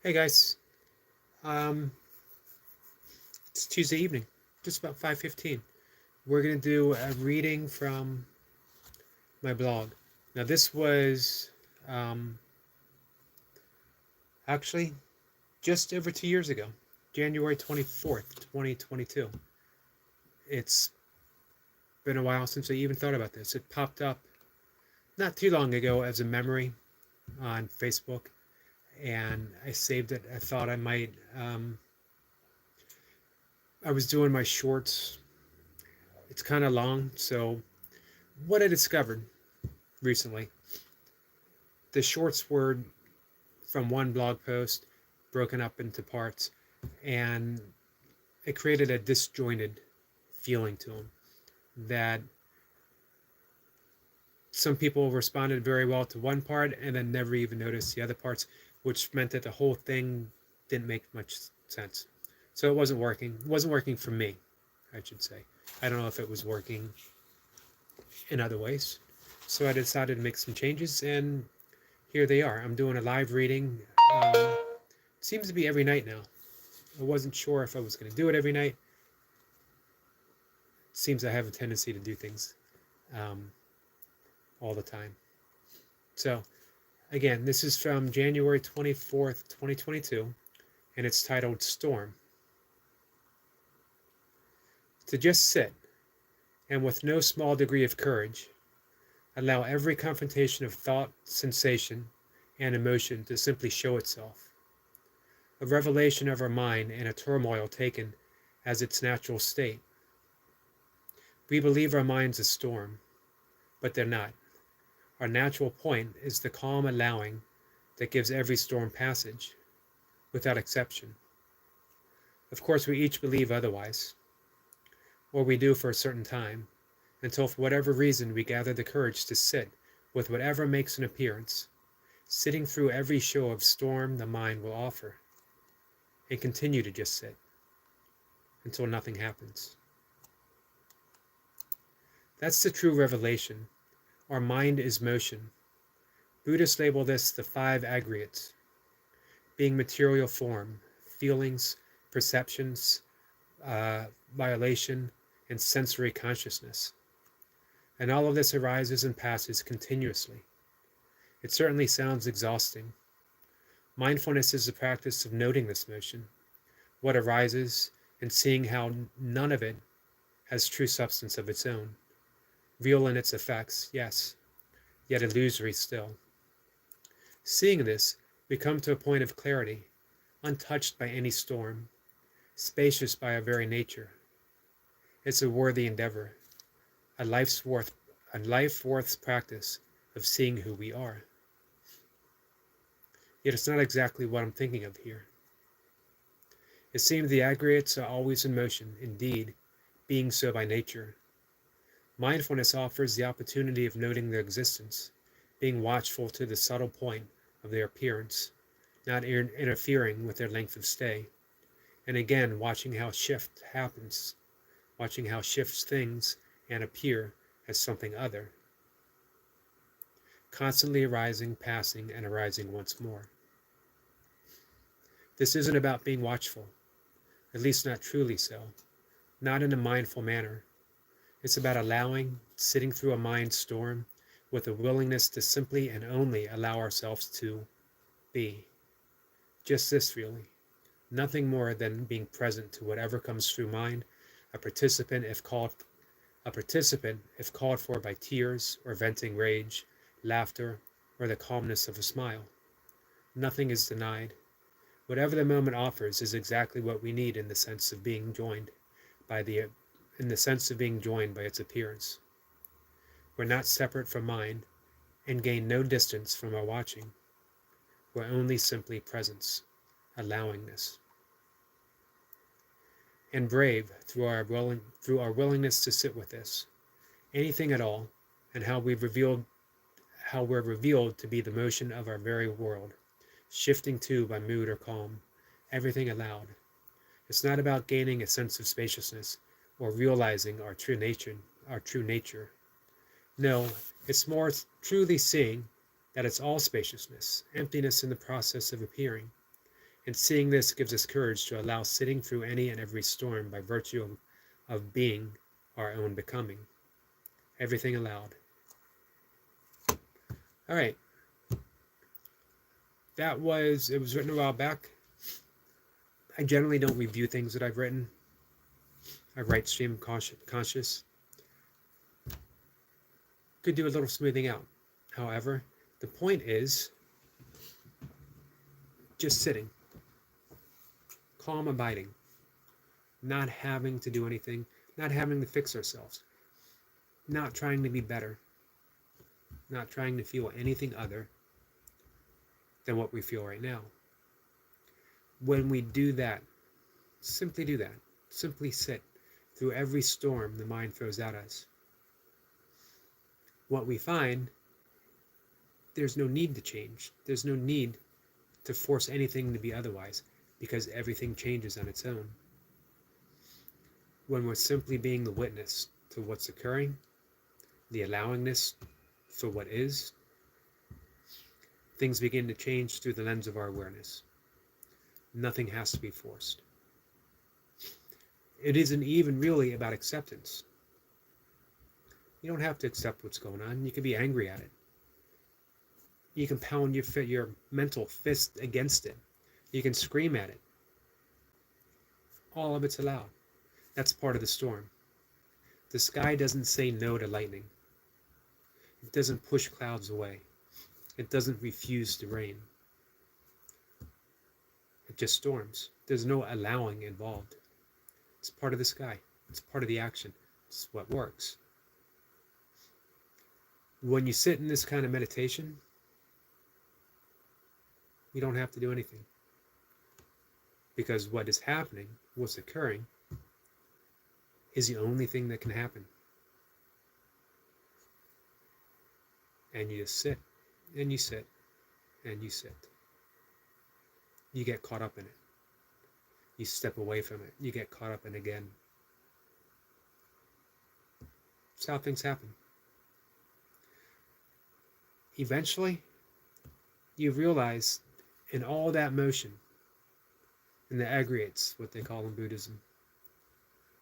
Hey guys, um, it's Tuesday evening, just about 5:15. We're gonna do a reading from my blog. Now this was um, actually just over 2 years ago, January 24th, 2022. It's been a while since I even thought about this. It popped up not too long ago as a memory on Facebook, and I saved it. I thought I might. I was doing my shorts. It's kind of long, so what I discovered recently. The shorts were from one blog post broken up into parts, and it created a disjointed feeling to them that some people responded very well to one part and then never even noticed the other parts, which meant that the whole thing didn't make much sense. So it wasn't working. It wasn't working for me, I should say. I don't know if it was working in other ways. So I decided to make some changes, and here they are. I'm doing a live reading. Seems to be every night now. I wasn't sure if I was going to do it every night. It seems I have a tendency to do things um, all the time. So, again, this is from January 24th, 2022, and it's titled Storm. To just sit, and with no small degree of courage, allow every confrontation of thought, sensation, and emotion to simply show itself. A revelation of our mind in a turmoil taken as its natural state. We believe our mind's a storm, but they're not. Our natural point is the calm allowing that gives every storm passage, without exception. Of course, we each believe otherwise, or we do for a certain time, until for whatever reason we gather the courage to sit with whatever makes an appearance, sitting through every show of storm the mind will offer, and continue to just sit until nothing happens. That's the true revelation. Our mind is motion. Buddhists label this the five aggregates, being material form, feelings, perceptions, violation, and sensory consciousness. And all of this arises and passes continuously. It certainly sounds exhausting. Mindfulness is the practice of noting this motion, what arises, and seeing how none of it has true substance of its own. Real in its effects, yes, yet illusory still. Seeing this, we come to a point of clarity, untouched by any storm, spacious by our very nature. It's a worthy endeavor, a life worth practice of seeing who we are. Yet it's not exactly what I'm thinking of here. It seems the aggregates are always in motion, indeed, being so by nature. Mindfulness offers the opportunity of noting their existence, being watchful to the subtle point of their appearance, not interfering with their length of stay, and again watching how shift happens, watching how shifts things and appear as something other, constantly arising, passing, and arising once more. This isn't about being watchful, at least not truly so, not in a mindful manner. It's about allowing, sitting through a mind storm with a willingness to simply and only allow ourselves to be. Just this, really. Nothing more than being present to whatever comes through mind, a participant if called for by tears or venting rage, laughter, or the calmness of a smile. Nothing is denied. Whatever the moment offers is exactly what we need in the sense of being joined by its appearance. We're not separate from mind and gain no distance from our watching. We're only simply presence, allowingness. And brave through our willingness to sit with this, anything at all, and how we're revealed to be the motion of our very world, shifting to by mood or calm, everything allowed. It's not about gaining a sense of spaciousness or realizing our true nature. No, it's more truly seeing that it's all spaciousness, emptiness in the process of appearing, And seeing this gives us courage to allow sitting through any and every storm by virtue of being our own becoming. Everything allowed. All right. It was written a while back. I generally don't review things that I've written. I write stream conscious. Could do a little smoothing out. However, the point is just sitting, calm abiding, not having to do anything, not having to fix ourselves, not trying to be better, not trying to feel anything other than what we feel right now. When we do that, simply sit through every storm the mind throws at us. What we find, there's no need to change. There's no need to force anything to be otherwise, because everything changes on its own. When we're simply being the witness to what's occurring, the allowingness for what is, things begin to change through the lens of our awareness. Nothing has to be forced. It isn't even really about acceptance. You don't have to accept what's going on. You can be angry at it. You can pound your mental fist against it. You can scream at it. All of it's allowed. That's part of the storm. The sky doesn't say no to lightning. It doesn't push clouds away. It doesn't refuse to rain. It just storms. There's no allowing involved. It's part of the sky. It's part of the action. It's what works. When you sit in this kind of meditation, you don't have to do anything. Because what is happening, what's occurring, is the only thing that can happen. And you just sit, and you sit, and you sit. You get caught up in it. You step away from it. You get caught up in it again. That's how things happen. Eventually, you realize in all that motion, in the aggregates, what they call in Buddhism,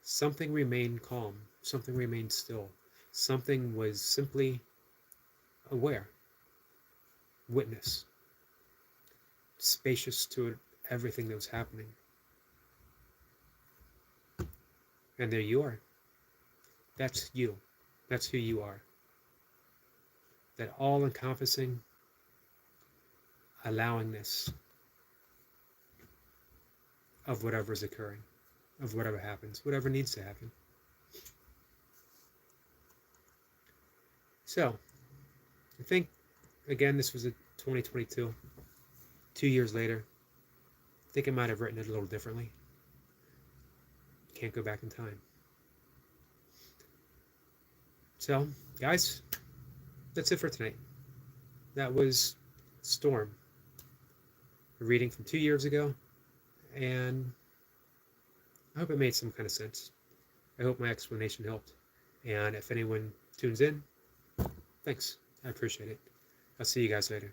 something remained calm, something remained still, something was simply aware, witness, spacious to everything that was happening. And there you are. That's you. That's who you are. That all-encompassing allowingness of whatever's occurring, of whatever happens, whatever needs to happen. So, I think, again, this was a 2022, 2 years later. I think I might have written it a little differently. Can't go back in time. So, guys, that's it for tonight. That was Storm, a reading from 2 years ago, and I hope it made some kind of sense. I hope my explanation helped. And if anyone tunes in, thanks. I appreciate it. I'll see you guys later.